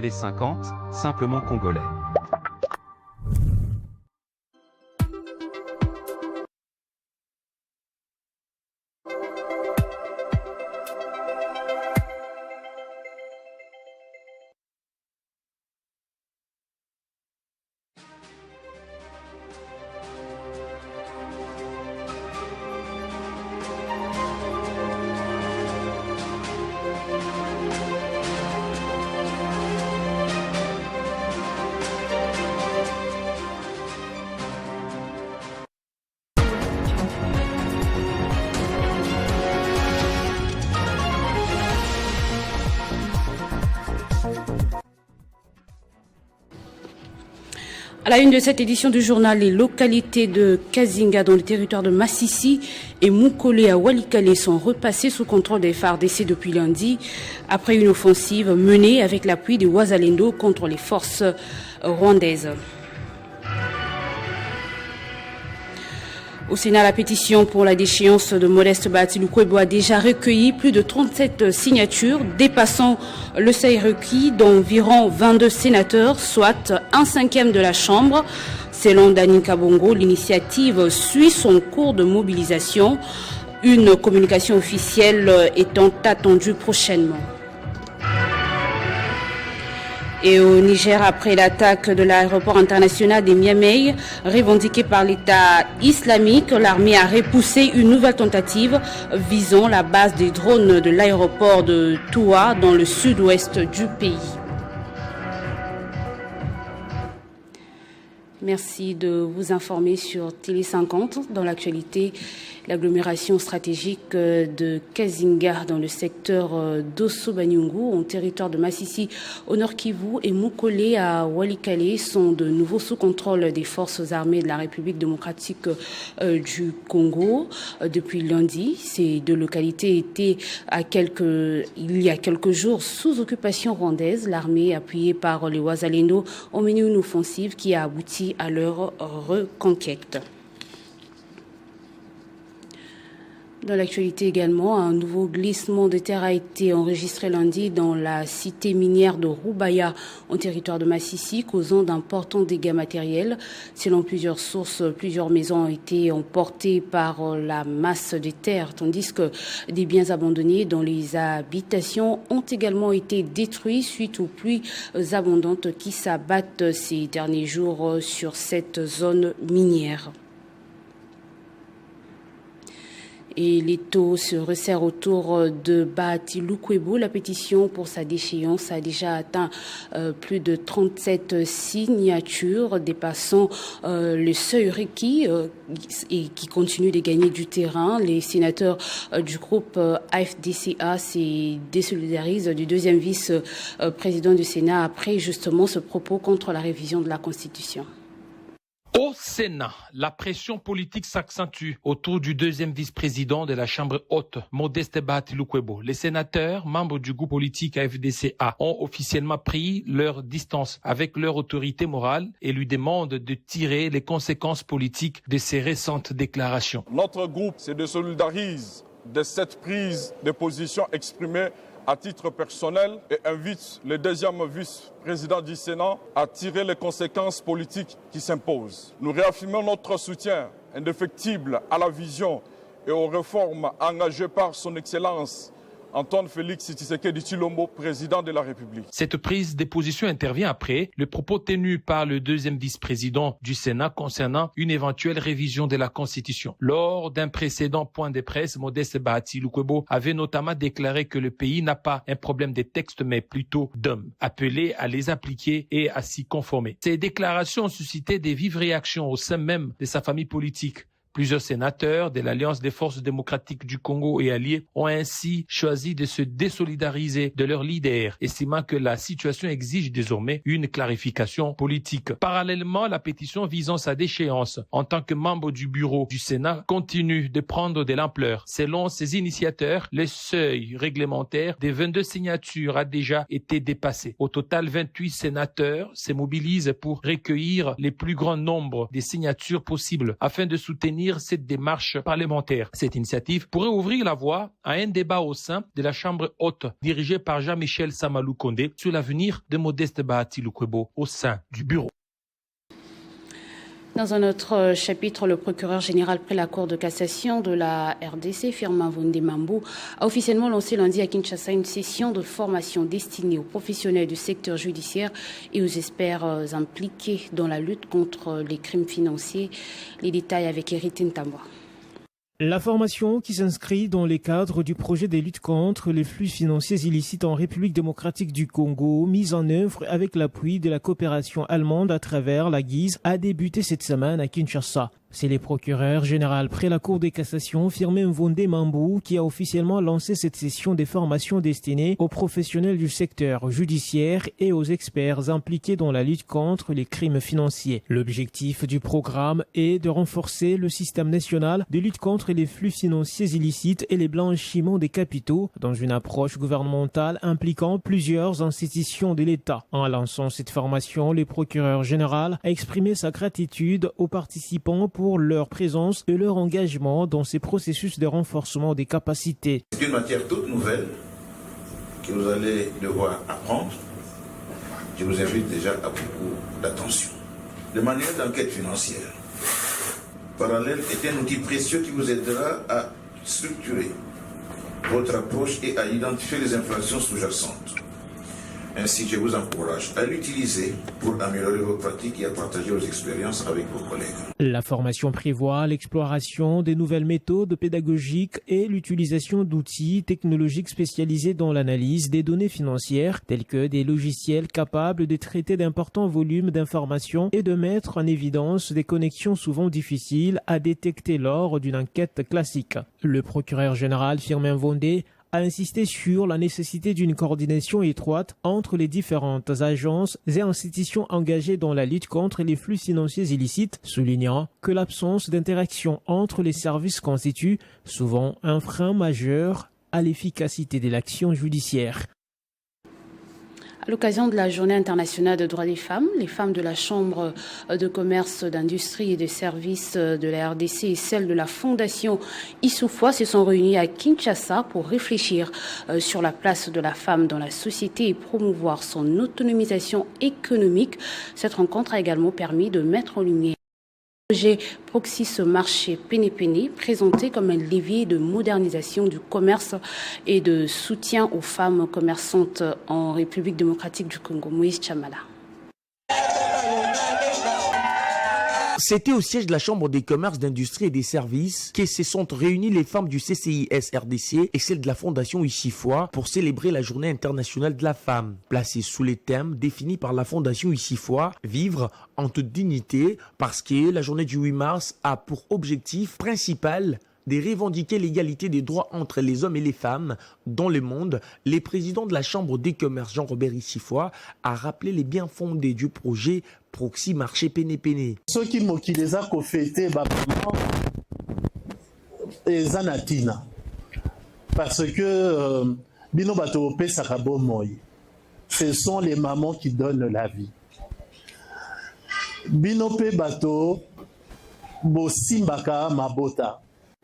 Télé 50, simplement congolais. À la une de cette édition du journal, les localités de Kazinga dans le territoire de Massissi et Mukole à Walikale sont repassées sous contrôle des FARDC depuis lundi après une offensive menée avec l'appui des Wazalendo contre les forces rwandaises. Au Sénat, la pétition pour la déchéance de Modeste Bahati Lukwebo a déjà recueilli plus de 37 signatures, dépassant le seuil requis d'environ 22 sénateurs, soit 1/5 de la Chambre. Selon Dani Kabongo, l'initiative suit son cours de mobilisation, une communication officielle étant attendue prochainement. Et au Niger, après l'attaque de l'aéroport international de Niamey, revendiquée par l'État islamique, l'armée a repoussé une nouvelle tentative visant la base des drones de l'aéroport de Toua dans le sud-ouest du pays. Merci de vous informer sur Télé 50. Dans l'actualité, l'agglomération stratégique de Kazinga dans le secteur d'Osso-Banyungu, en territoire de Massissi, au nord Kivu et Mukole à Walikale sont de nouveau sous contrôle des forces armées de la République démocratique du Congo. Depuis lundi, ces deux localités étaient il y a quelques jours sous occupation rwandaise. L'armée, appuyée par les Wazalendo, ont mené une offensive qui a abouti à leur reconquête. Dans l'actualité également, un nouveau glissement de terre a été enregistré lundi dans la cité minière de Rubaya, en territoire de Massissi, causant d'importants dégâts matériels. Selon plusieurs sources, plusieurs maisons ont été emportées par la masse de terre, tandis que des biens abandonnés dans les habitations ont également été détruits suite aux pluies abondantes qui s'abattent ces derniers jours sur cette zone minière. Et les taux se resserrent autour de Bahati Lukwebo. La pétition pour sa déchéance a déjà atteint plus de 37 signatures, dépassant le seuil requis et qui continue de gagner du terrain. Les sénateurs du groupe AFDCA se désolidarisent du deuxième vice-président du Sénat après justement ce propos contre la révision de la Constitution. Au Sénat, la pression politique s'accentue autour du deuxième vice-président de la Chambre haute, Modeste Bahati Lukwebo. Les sénateurs, membres du groupe politique AFDCA, ont officiellement pris leur distance avec leur autorité morale et lui demandent de tirer les conséquences politiques de ces récentes déclarations. Notre groupe se désolidarise de cette prise de position exprimée à titre personnel et invite le deuxième vice-président du Sénat à tirer les conséquences politiques qui s'imposent. Nous réaffirmons notre soutien indéfectible à la vision et aux réformes engagées par son Excellence Antoine Félix Tshisekedi Tshilombo, président de la République. Cette prise de position intervient après le propos tenu par le deuxième vice-président du Sénat concernant une éventuelle révision de la Constitution. Lors d'un précédent point de presse, Modeste Bahati Lukwebo avait notamment déclaré que le pays n'a pas un problème de texte, mais plutôt d'hommes, appelés à les appliquer et à s'y conformer. Ces déclarations ont suscité des vives réactions au sein même de sa famille politique. Plusieurs sénateurs de l'Alliance des forces démocratiques du Congo et alliés ont ainsi choisi de se désolidariser de leur leader, estimant que la situation exige désormais une clarification politique. Parallèlement, la pétition visant sa déchéance en tant que membre du bureau du Sénat continue de prendre de l'ampleur. Selon ses initiateurs, le seuil réglementaire des 22 signatures a déjà été dépassé. Au total, 28 sénateurs se mobilisent pour recueillir le plus grand nombre de signatures possibles afin de soutenir soutenir cette démarche parlementaire. Cette initiative pourrait ouvrir la voie à un débat au sein de la Chambre haute, dirigée par Jean-Michel Samalou Condé, sur l'avenir de Modeste Bahati Lukwebo au sein du bureau. Dans un autre chapitre, le procureur général près la Cour de cassation de la RDC, Firmin Vondemambou, a officiellement lancé lundi à Kinshasa une session de formation destinée aux professionnels du secteur judiciaire et aux experts impliqués dans la lutte contre les crimes financiers. Les détails avec Eric Ntamboa. La formation qui s'inscrit dans les cadres du projet de lutte contre les flux financiers illicites en République démocratique du Congo, mise en œuvre avec l'appui de la coopération allemande à travers la Guise, a débuté cette semaine à Kinshasa. C'est le procureur général près la Cour de cassation, Firmin Vondemambou, qui a officiellement lancé cette session de formation destinée aux professionnels du secteur judiciaire et aux experts impliqués dans la lutte contre les crimes financiers. L'objectif du programme est de renforcer le système national de lutte contre les flux financiers illicites et les blanchiments des capitaux dans une approche gouvernementale impliquant plusieurs institutions de l'État. En lançant cette formation, le procureur général a exprimé sa gratitude aux participants pour leur présence et leur engagement dans ces processus de renforcement des capacités. C'est une matière toute nouvelle que vous allez devoir apprendre. Je vous invite déjà à beaucoup d'attention. Le manuel d'enquête financière parallèle est un outil précieux qui vous aidera à structurer votre approche et à identifier les infractions sous-jacentes. Ainsi, je vous encourage à l'utiliser pour améliorer vos pratiques et à partager vos expériences avec vos collègues. La formation prévoit l'exploration des nouvelles méthodes pédagogiques et l'utilisation d'outils technologiques spécialisés dans l'analyse des données financières, tels que des logiciels capables de traiter d'importants volumes d'informations et de mettre en évidence des connexions souvent difficiles à détecter lors d'une enquête classique. Le procureur général Firmin Vondé a insisté sur la nécessité d'une coordination étroite entre les différentes agences et institutions engagées dans la lutte contre les flux financiers illicites, soulignant que l'absence d'interaction entre les services constitue souvent un frein majeur à l'efficacité de l'action judiciaire. À l'occasion de la Journée internationale des droits des femmes, les femmes de la Chambre de commerce, d'industrie et de services de la RDC et celles de la Fondation Issoufou se sont réunies à Kinshasa pour réfléchir sur la place de la femme dans la société et promouvoir son autonomisation économique. Cette rencontre a également permis de mettre en lumière le projet Proxys Marché Péné-Péné, présenté comme un levier de modernisation du commerce et de soutien aux femmes commerçantes en République démocratique du Congo. Moïse Chamala. C'était au siège de la Chambre des commerces, d'industrie et des services que se sont réunies les femmes du CCIS RDC et celles de la Fondation Issoufou pour célébrer la Journée internationale de la femme. Placée sous les thèmes définis par la Fondation Issoufou, vivre en toute dignité, parce que la journée du 8 mars a pour objectif principal de revendiquer l'égalité des droits entre les hommes et les femmes dans le monde. Le président de la Chambre des commerces, Jean-Robert Issoufou, a rappelé les bien fondés du projet Proxys Marché Péné-Péné. Ceux qui m'ont les a fêté et Zanatina, parce que Bino Bato Pesakabo Moy, ce sont les mamans qui donnent la vie. Bino Pe Bato Bosimbaka Mabota.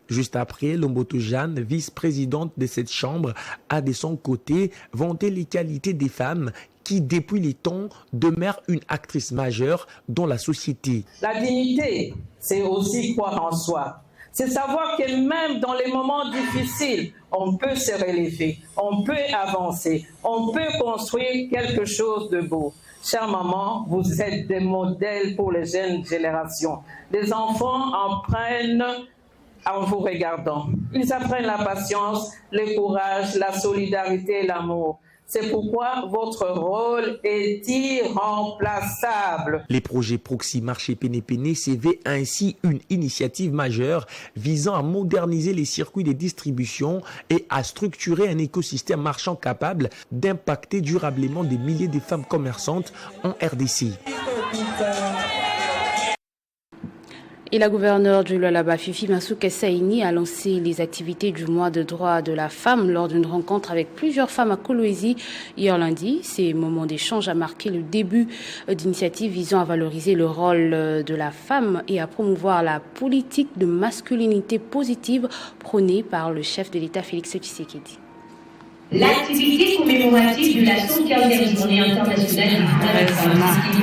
Juste après, Lomboto Jeanne, vice-présidente de cette chambre, a de son côté vanté les qualités des femmes qui, depuis les temps, demeurent une actrice majeure dans la société. La dignité, c'est aussi croire en soi. C'est savoir que même dans les moments difficiles, on peut se relever, on peut avancer, on peut construire quelque chose de beau. Chère maman, vous êtes des modèles pour les jeunes générations. Les enfants en prennent en vous regardant. Ils apprennent la patience, le courage, la solidarité et l'amour. C'est pourquoi votre rôle est irremplaçable. Les projets Proxys Marché Péné-Péné s'éveillent ainsi une initiative majeure visant à moderniser les circuits de distribution et à structurer un écosystème marchand capable d'impacter durablement des milliers de femmes commerçantes en RDC. Et la gouverneure du Lualaba, Fifi Masuka Saini, a lancé les activités du mois de droits de la femme lors d'une rencontre avec plusieurs femmes à Kolwezi hier lundi. Ces moments d'échange a marqué le début d'initiatives visant à valoriser le rôle de la femme et à promouvoir la politique de masculinité positive prônée par le chef de l'État Félix Tshisekedi. L'activité commémorative de la 115e journée internationale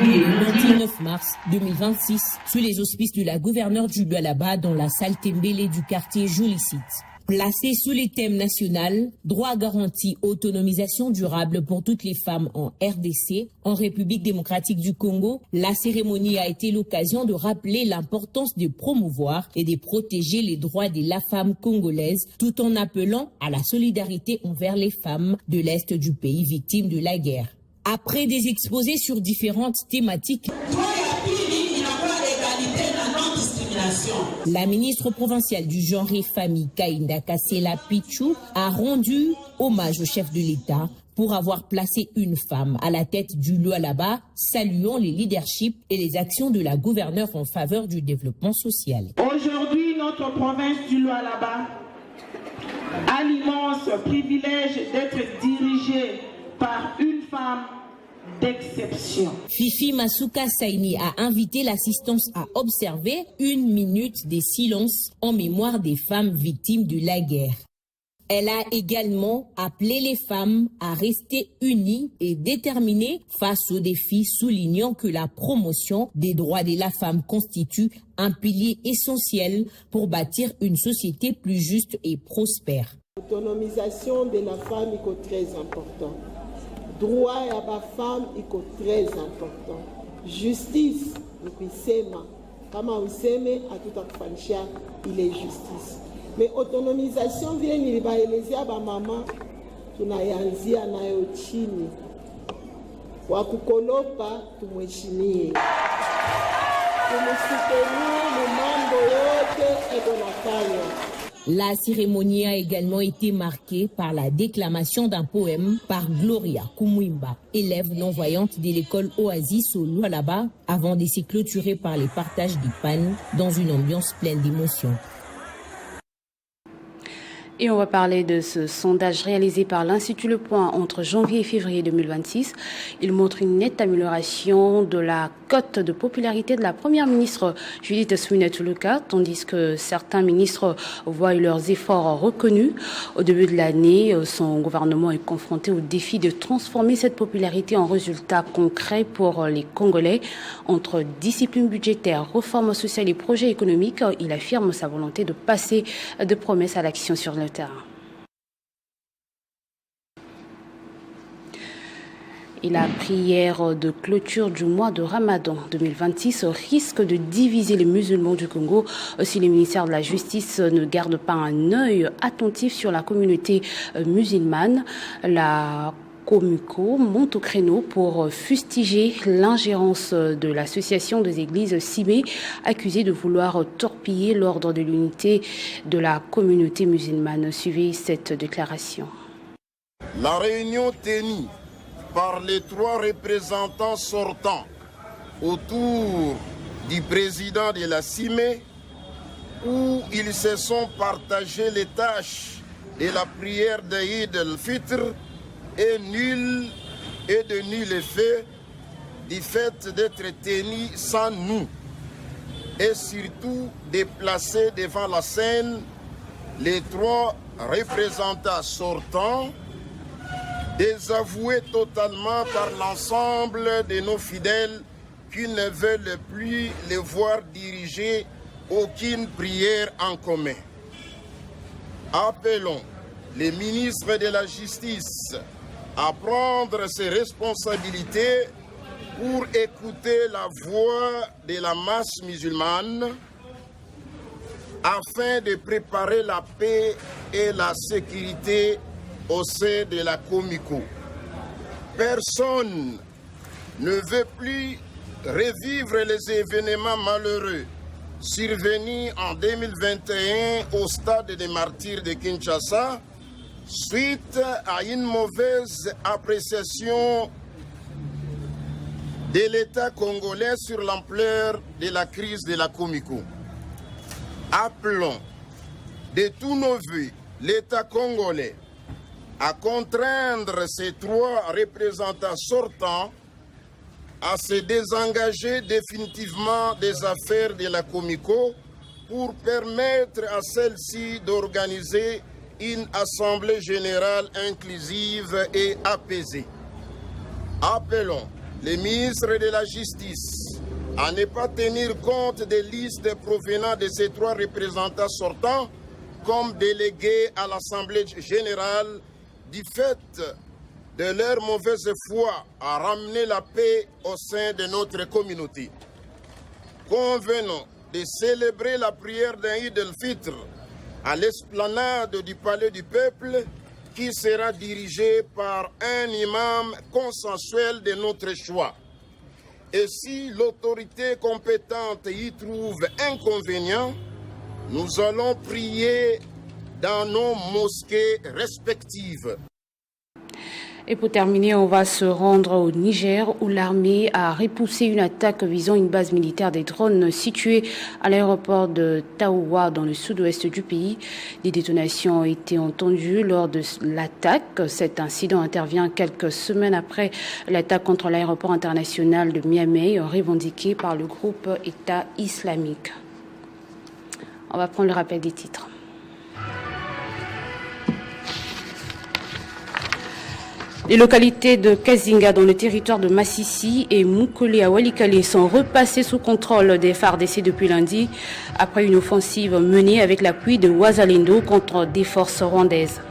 du le 19 mars 2026 sous les auspices de la gouverneure du Lualaba dans la salle Tembele du quartier Jolicite. Placée sous les thèmes national, droit garanti, autonomisation durable pour toutes les femmes en RDC, en République démocratique du Congo, la cérémonie a été l'occasion de rappeler l'importance de promouvoir et de protéger les droits de la femme congolaise, tout en appelant à la solidarité envers les femmes de l'Est du pays victimes de la guerre. Après des exposés sur différentes thématiques, la ministre provinciale du genre et famille, Kainda Kasela Pichou, a rendu hommage au chef de l'État pour avoir placé une femme à la tête du Lualaba, saluant les leaderships et les actions de la gouverneure en faveur du développement social. Aujourd'hui, notre province du Lualaba a l'immense privilège d'être dirigée par une femme d'exception. Fifi Masuka Saini a invité l'assistance à observer 1 minute de silence en mémoire des femmes victimes de la guerre. Elle a également appelé les femmes à rester unies et déterminées face aux défis, soulignant que la promotion des droits de la femme constitue un pilier essentiel pour bâtir une société plus juste et prospère. L'autonomisation de la femme est très important. Droit à la femme est très important. Justice, kama useme hatutakufanisha ile justice. Mais autonomisation vile nilibaelezea ba mama tunayanzia nayo chini. Wa kukolopa tumheshimie. Tumsutenue mambo yote eko nafanya. La cérémonie a également été marquée par la déclamation d'un poème par Gloria Kumwimba, élève non-voyante de l'école Oasis au Lualaba, avant de se clôturer par les partages du pan dans une ambiance pleine d'émotions. Et on va parler de ce sondage réalisé par l'Institut Le Point entre janvier et février 2026. Il montre une nette amélioration de la cote de popularité de la première ministre Judith Suminwa, tandis que certains ministres voient leurs efforts reconnus. Au début de l'année, son gouvernement est confronté au défi de transformer cette popularité en résultats concrets pour les Congolais. Entre discipline budgétaire, réforme sociale et projets économiques, il affirme sa volonté de passer de promesses à l'action sur le terrain. Et la prière de clôture du mois de Ramadan 2026 risque de diviser les musulmans du Congo si le ministère de la Justice ne garde pas un œil attentif sur la communauté musulmane. La Comuco monte au créneau pour fustiger l'ingérence de l'association des églises Sibé, accusée de vouloir torpiller l'ordre de l'unité de la communauté musulmane. Suivez cette déclaration. La réunion tenue par les 3 représentants sortants autour du président de la CIME, où ils se sont partagés les tâches de la prière d'Eid el-Fitr, est nul et de nul effet du fait d'être tenu sans nous, et surtout de placer devant la scène les 3 représentants sortants, désavoués totalement par l'ensemble de nos fidèles qui ne veulent plus les voir diriger aucune prière en commun. Appelons les ministres de la Justice à prendre ses responsabilités pour écouter la voix de la masse musulmane afin de préparer la paix et la sécurité au sein de la Comico. Personne ne veut plus revivre les événements malheureux survenus en 2021 au stade des martyrs de Kinshasa suite à une mauvaise appréciation de l'État congolais sur l'ampleur de la crise de la Comico. appelons de tous nos vœux l'État congolais à contraindre ces 3 représentants sortants à se désengager définitivement des affaires de la Comico pour permettre à celle-ci d'organiser une assemblée générale inclusive et apaisée. Appelons les ministres de la Justice à ne pas tenir compte des listes provenant de ces 3 représentants sortants comme délégués à l'Assemblée générale du fait de leur mauvaise foi à ramener la paix au sein de notre communauté. Convenons de célébrer la prière d'un Eid el-Fitr à l'esplanade du Palais du Peuple qui sera dirigé par un imam consensuel de notre choix. Et si l'autorité compétente y trouve inconvénient, nous allons prier dans nos mosquées respectives. Et pour terminer, on va se rendre au Niger où l'armée a repoussé une attaque visant une base militaire des drones située à l'aéroport de Taoua dans le sud-ouest du pays. Des détonations ont été entendues lors de l'attaque. Cet incident intervient quelques semaines après l'attaque contre l'aéroport international de Niamey revendiquée par le groupe État islamique. On va prendre le rappel des titres. Les localités de Kazinga dans le territoire de Massissi et Moukole à Walikale sont repassées sous contrôle des FARDC depuis lundi après une offensive menée avec l'appui de Ouazalendo contre des forces rwandaises.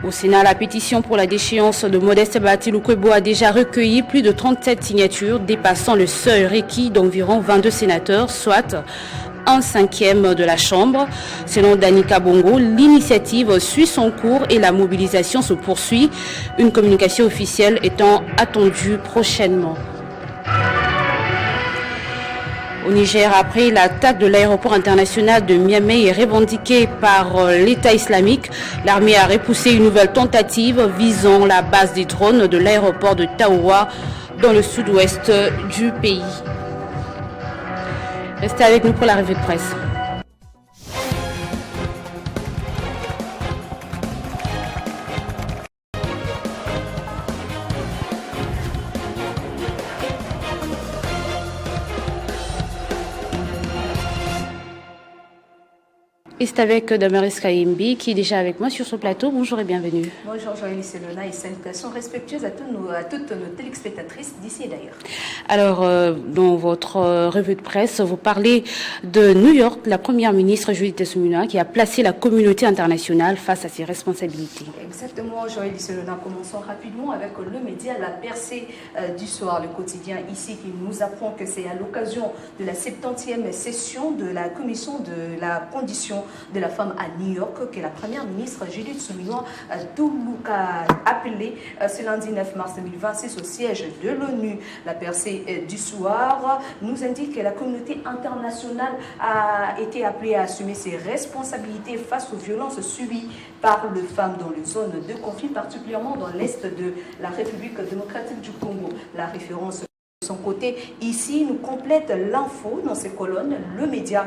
Au Sénat, la pétition pour la déchéance de Modeste Bahati Lukwebo a déjà recueilli plus de 37 signatures, dépassant le seuil requis d'environ 22 sénateurs, soit 1/5 de la Chambre. Selon Danica Bongo, l'initiative suit son cours et la mobilisation se poursuit. Une communication officielle étant attendue prochainement. Au Niger, après l'attaque de l'aéroport international de Niamey revendiquée par l'État islamique, l'armée a repoussé une nouvelle tentative visant la base des drones de l'aéroport de Taoua dans le sud-ouest du pays. Restez avec nous pour la revue de presse. Et c'est avec Damaris Kayimbi qui est déjà avec moi sur ce plateau. Bonjour et bienvenue. Bonjour Joëlie Selona et salutations respectueuses à toutes nos téléspectatrices d'ici et d'ailleurs. Alors, dans votre revue de presse, vous parlez de New York, la première ministre Judith Suminwa qui a placé la communauté internationale face à ses responsabilités. Exactement Joëlie Selona. Commençons rapidement avec le média La Percée du soir, le quotidien ici qui nous apprend que c'est à l'occasion de la 70e session de la commission de la condition de la femme à New York que la première ministre Judith Suminwa a appelé ce lundi 9 mars 2026 au siège de l'ONU. La Percée du soir nous indique que la communauté internationale a été appelée à assumer ses responsabilités face aux violences subies par les femmes dans les zones de conflit, particulièrement dans l'est de la République démocratique du Congo. La référence de son côté, ici, nous complète l'info dans ces colonnes. Le média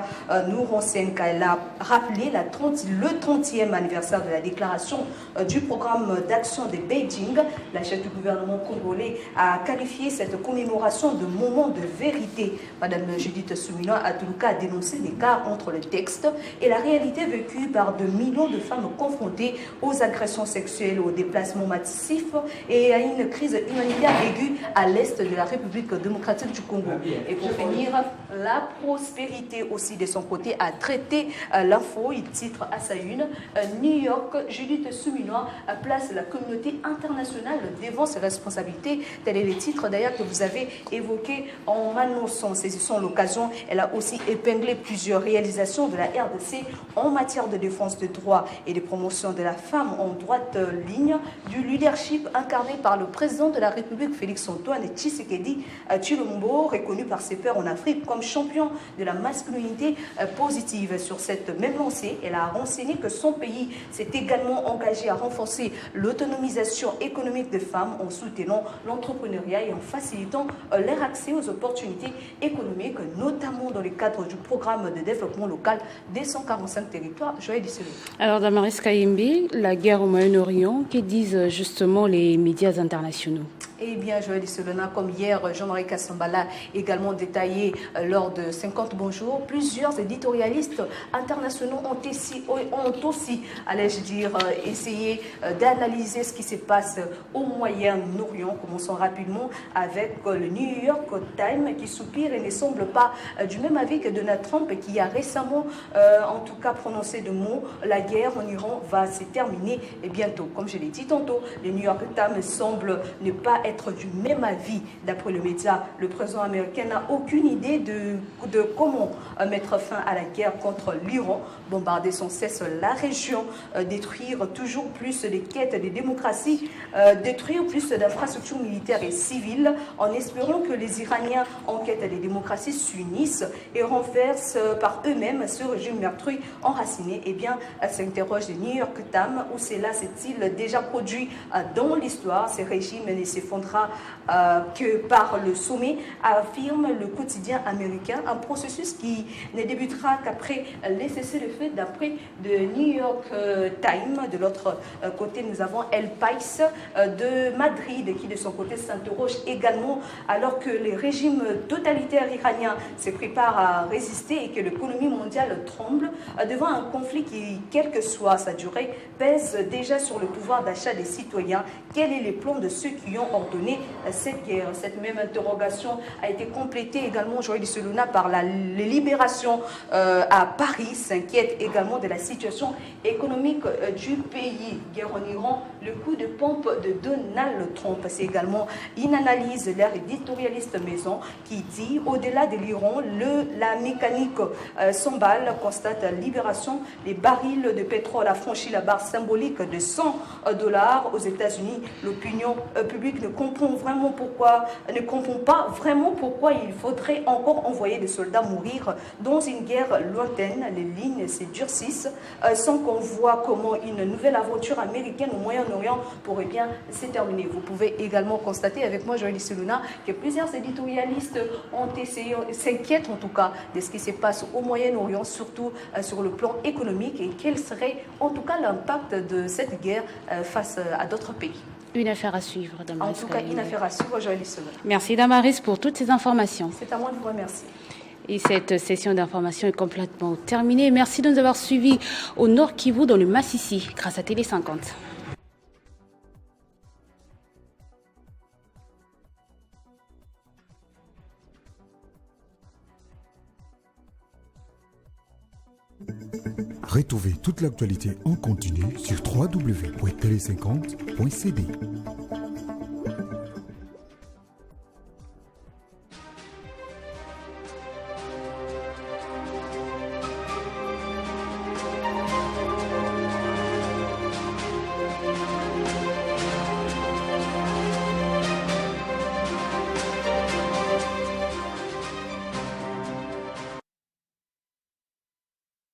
nous renseigne qu'elle a rappelé le 30e anniversaire de la déclaration du programme d'action de Beijing. La chef du gouvernement congolais a qualifié cette commémoration de moment de vérité. Madame Judith Suminwa a dénoncé l'écart entre le texte et la réalité vécue par de millions de femmes confrontées aux agressions sexuelles, aux déplacements massifs et à une crise humanitaire aiguë à l'est de la République démocratique du Congo. Et pour finir, la prospérité aussi de son côté a traité l'info. Il titre à sa une New York, Judith Suminwa place la communauté internationale devant ses responsabilités. Tel est le titre d'ailleurs que vous avez évoqué en m'annonçant. Saisissant l'occasion, elle a aussi épinglé plusieurs réalisations de la RDC en matière de défense des droits et de promotion de la femme en droite ligne du leadership incarné par le président de la République Félix Antoine Tshisekedi Chilombo, reconnu par ses pairs en Afrique comme champion de la masculinité positive. Sur cette même lancée, elle a renseigné que son pays s'est également engagé à renforcer l'autonomisation économique des femmes en soutenant l'entrepreneuriat et en facilitant leur accès aux opportunités économiques, notamment dans le cadre du programme de développement local des 145 territoires. Joël Disselou. Alors, Damaris Kayimbi, la guerre au Moyen-Orient, que disent justement les médias internationaux? Eh bien, Joël Disselona, comme hier, Jean-Marie Kassambala également détaillé lors de 50 bonjours, plusieurs éditorialistes internationaux ont aussi, allais-je dire, essayé d'analyser ce qui se passe au Moyen-Orient. Commençons rapidement avec le New York Times qui soupire et ne semble pas du même avis que Donald Trump qui a récemment, en tout cas, prononcé de mots. La guerre en Iran va se terminer bientôt. Comme je l'ai dit tantôt, le New York Times semble ne pas être du même avis. D'après le média, le président américain n'a aucune idée de comment mettre fin à la guerre contre l'Iran, bombarder sans cesse la région, détruire toujours plus les quêtes des démocraties, détruire plus d'infrastructures militaires et civiles, en espérant que les Iraniens en quête des démocraties s'unissent et renversent par eux-mêmes ce régime meurtrier enraciné. Eh bien, s'interroge le New York Times, où cela s'est-il déjà produit dans l'histoire? Ces régimes ne s'effondrent que par le sommet, affirme le quotidien américain, un processus qui ne débutera qu'après les cessez-le-feu d'après le New York Times. De l'autre côté, nous avons El País de Madrid qui de son côté s'interroge également, alors que les régimes totalitaires iraniens se préparent à résister et que l'économie mondiale tremble devant un conflit qui, quelle que soit sa durée, pèse déjà sur le pouvoir d'achat des citoyens. Quel est le plan de ceux qui ont ordonné cette guerre? Cette même interrogation a été complétée également, Joël Disseluna, par les libérations à Paris, s'inquiète également de la situation économique du pays. Guerre en Iran, le coup de pompe de Donald Trump. C'est également une analyse de l'air éditorialiste maison qui dit, au-delà de l'Iran, la mécanique s'emballe, constate la libération. Les barils de pétrole a franchi la barre symbolique de $100 aux États-Unis. L'opinion publique ne comprend pas vraiment pourquoi il faudrait encore envoyer des soldats mourir dans une guerre lointaine. Les lignes se durcissent sans qu'on voit comment une nouvelle aventure américaine au Moyen-Orient pourrait bien se terminer. Vous pouvez également constater avec moi, Joël Disseluna, que plusieurs éditorialistes ont essayé, s'inquiètent en tout cas de ce qui se passe au Moyen-Orient, surtout sur le plan économique, et quel serait en tout cas l'impact de cette guerre face à d'autres pays. Une affaire à suivre, Damaris. En tout cas, une affaire à suivre, Joël Disseluna. Merci Damaris pour toutes ces informations. C'est à moi de vous remercier. Et cette session d'information est complètement terminée. Merci de nous avoir suivis au Nord Kivu, dans le Massissi, grâce à Télé 50. Retrouvez toute l'actualité en continu sur www.tele50.cd.